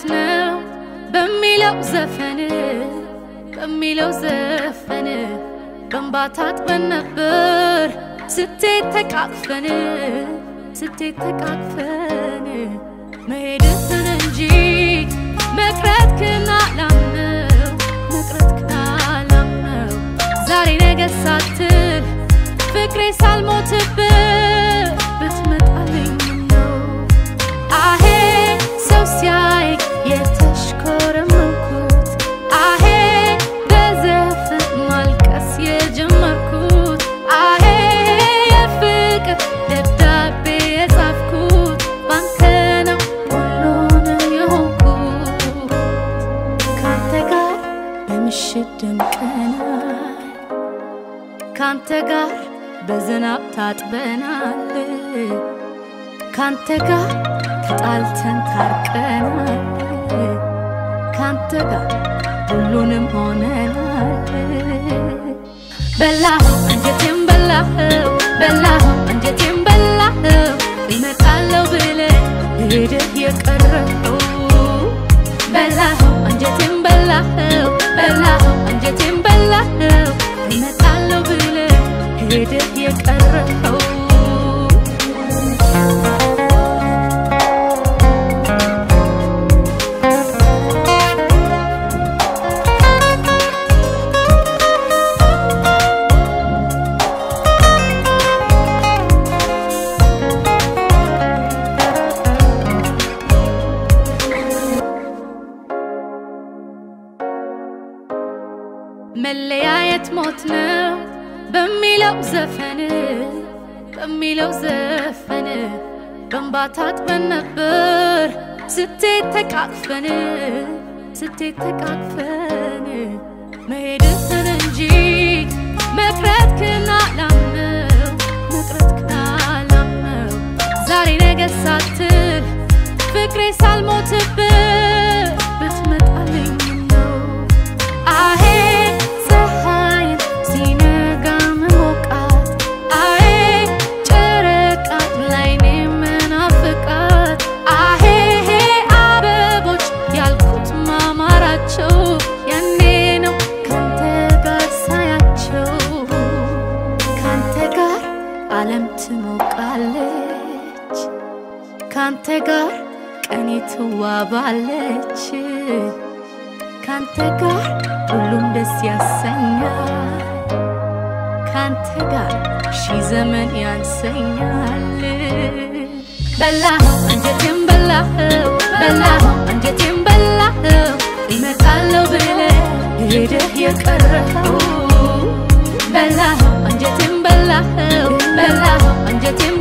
ነው በሚለው ዘፈን በእንባ ታጥበን ነበር ስትተቃቅፈን መሄድህን እንጂ መቅረትህን አላምነው ዛሬ ነገ ሳትል ፍቅሬ ሳልሞትብህ ብትመጣልኝ ነው አሄ ሰው ሲያይ የተሽኮረመምኩት አሄ በዘፈን ማልቀስ የጀመርኩት አሄ የፍቅር ደብዳቤ የጻፍኩት ባንተ ነው ሁሉንም የሆንኩት ካንተ ጋር በምሽት ደምቀናል ካንተ ጋር በዝናብ ታጥበናል ካንተ ጋር ተጣልተን ታርቀናል ካንተ ጋር ሁሉንም ሆነናል በላኸው አንጀቴን በላኸው አንጀቴን በላኸው ይመጣለው ብለህ ሄደህ የቀረኸው በላኸው አንጀቴን በላኸው አንጀቴን በላኸው ይመጣለው ብለህ ሄደህ የቀረኸው መለያየት ሞት ነው በሚለው ዘፈን በእንባ ታጥበን ነበር ስትተቃቅፈን መሄድህን እንጂ መቅረትህን አላምነው ዛሬ ነገ ሳትል ፍቅሬ ሳልሞትብህ ብትመጣልኝ ነው አሄ ዓለም ትሞቃለች ካንተ ጋር ቀኔ ትዋባለች ካንተ ጋር ሁሉም ደስ ያሰኛል ካንተ ጋር ሺህ ዘመን ያንሰኛል በላኸው አንጀቴን በላኸው አንጀቴን በላኸው ይመጣለው ብለህ ሄደህ የቀረኸው በላኸው አንጀቴን በላኸው አንጀቴን